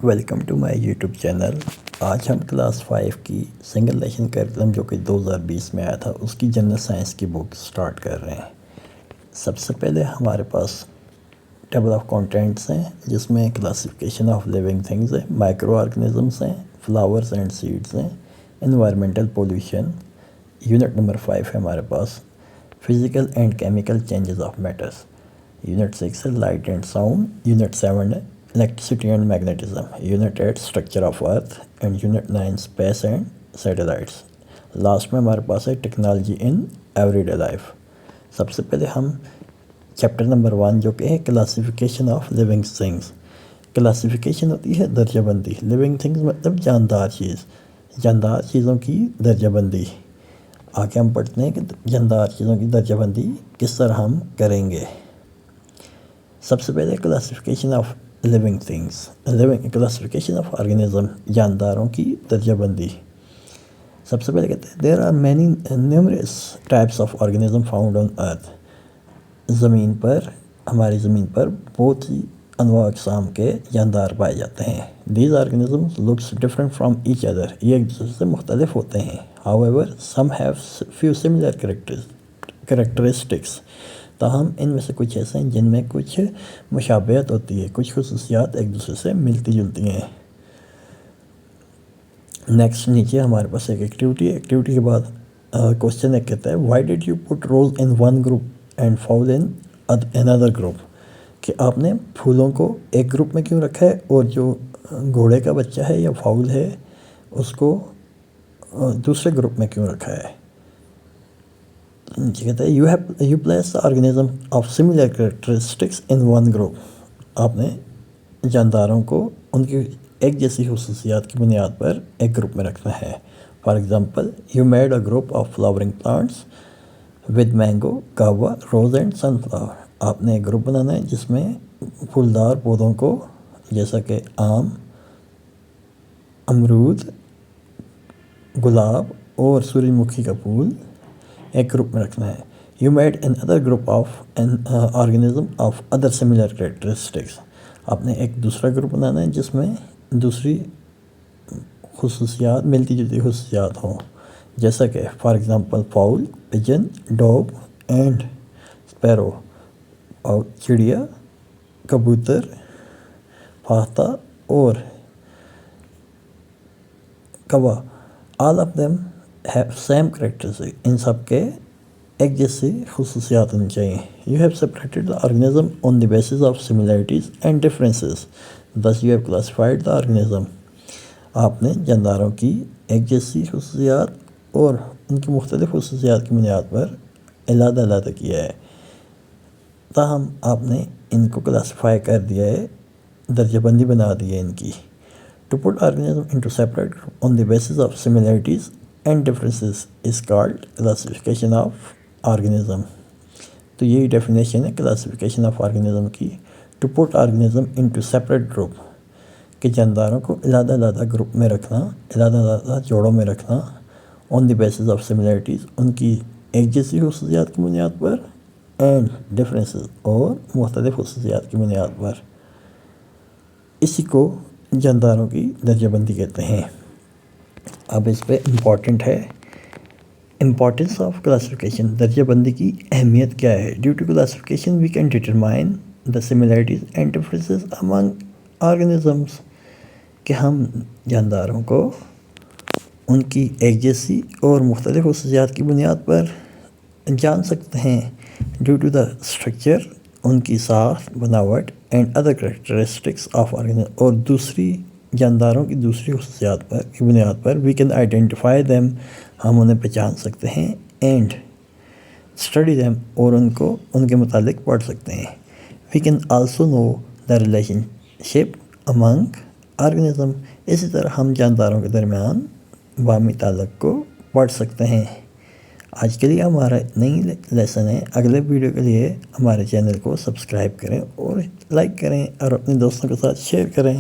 Welcome to my YouTube channel. آج ہم class 5 کی سنگل لیسن کریکولم جو کہ 2020 میں آیا تھا اس کی جنرل سائنس کی بک سٹارٹ کر رہے ہیں۔ سب سے پہلے ہمارے پاس ٹیبل آف کانٹینٹس ہیں جس میں کلاسیفیکیشن آف لیونگ تھنگز ہے، مائکرو آرگنزمس ہیں، فلاورز اینڈ سیڈز ہیں، انوائرمنٹل پولوشن۔ یونٹ نمبر 5 ہے ہمارے پاس physical and chemical changes of matters. Unit 6 ہے لائٹ اینڈ ساؤنڈ۔ یونٹ 7 ہے electricity and magnetism. Unit 8 structure of earth and unit 9 space and satellites. Last میں ہمارے پاس ہے technology in every day life. سب سے پہلے ہم چیپٹر نمبر 1 جو کہ ہے classification of living things. Classification ہوتی ہے درجہ بندی۔ لیونگ تھنگس مطلب جاندار چیز، جاندار چیزوں کی درجہ بندی۔ آگے ہم پڑھتے ہیں کہ جاندار چیزوں کی درجہ بندی کس طرح ہم کریں گے۔ سب سے پہلے classification of living things, classification of organism, جانداروں کی درجہ بندی۔ سب سے پہلے کہتے ہیں there are many numerous types of organism found on earth. زمین پر، ہماری زمین پر بہت سی انواع اقسام کے جاندار پائے جاتے ہیں۔ These organisms looks different from each other, یہ ایک دوسرے سے مختلف ہوتے ہیں۔ How some have few similar characteristics, تاہم ان میں سے کچھ ایسے ہیں جن میں کچھ مشابہت ہوتی ہے، کچھ خصوصیات ایک دوسرے سے ملتی جلتی ہیں۔ نیکسٹ نیچے ہمارے پاس ایک ایکٹیویٹی کے بعد کوشچن ایک کہتا ہے why did you put rose in one group and fowl in another group, کہ آپ نے پھولوں کو ایک گروپ میں کیوں رکھا ہے اور جو گھوڑے کا بچہ ہے یا فاؤل ہے اس کو دوسرے گروپ میں کیوں رکھا ہے۔ کہتا ہے you place organism of similar characteristics in one group, آپ نے جانداروں کو ان کی ایک جیسی خصوصیات کی بنیاد پر ایک گروپ میں رکھنا ہے۔ For example you made a group of flowering plants with mango, کاوا، روز اینڈ سن فلاور، آپ نے ایک گروپ بنانا ہے جس میں پھولدار پودوں کو جیسا کہ آم، امرود، گلاب اور سورج مکھی کا پھول ایک گروپ میں رکھنا ہے۔ You made an other group of an organism of other similar characteristics, آپ نے ایک دوسرا گروپ بنانا ہے جس میں دوسری خصوصیات، ملتی جلتی خصوصیات ہوں، جیسا کہ for example fowl, pigeon, dove and sparrow, اور چڑیا، کبوتر، فاختہ اور کوا۔ All of them have same characteristics, ان سب کے ایک جیسی خصوصیات ہونی چاہیے۔ You have separated the organism on the basis of similarities and differences, thus you have classified the organism، آپ نے جانداروں کی ایک جیسی خصوصیات اور ان کی مختلف خصوصیات کی بنیاد پر علیحدہ کیا ہے، تاہم آپ نے ان کو کلاسیفائی کر دیا ہے، درجہ بندی بنا دی ہے ان کی۔ To put organism into separate group on the basis of similarities and differences is called classification of organism. تو یہی ڈیفینیشن ہے کلاسیفیکیشن آف آرگنزم کی، to put organism into separate group, کہ جانداروں کو علیحدہ گروپ میں رکھنا، علیحدہ جوڑوں میں رکھنا، آن دی بیسس آف سملیرٹیز، ان کی ایک جیسی خصوصیات کی بنیاد پر، اینڈ ڈفرینسز، اور مختلف خصوصیات کی بنیاد پر، اسی کو جانداروں کی درجہ بندی کہتے ہیں۔ اب اس پہ امپورٹنٹ ہے امپورٹنس آف کلاسیفیکیشن، درجہ بندی کی اہمیت کیا ہے۔ Due to classification we can determine the similarities and differences among organisms, کہ ہم جانداروں کو ان کی ایک جیسی اور مختلف خصوصیات کی بنیاد پر جان سکتے ہیں۔ ڈیو ٹو دا اسٹرکچر، ان کی ساخت، بناوٹ، and other characteristics of organism, اور دوسری جانداروں کی دوسری خصوصیات پر کی بنیاد پر وی کین آئیڈینٹیفائی دیم، ہم انہیں پہچان سکتے ہیں، اینڈ اسٹڈی دیم، اور ان کو ان کے متعلق پڑھ سکتے ہیں۔ We can also know the relationship among organism, اسی طرح ہم جانداروں کے درمیان باہمی تعلق کو پڑھ سکتے ہیں۔ آج کے لیے ہمارا نئی لیسن ہے، اگلے ویڈیو کے لیے ہمارے چینل کو سبسکرائب کریں اور لائک کریں اور اپنے دوستوں کے ساتھ شیئر کریں۔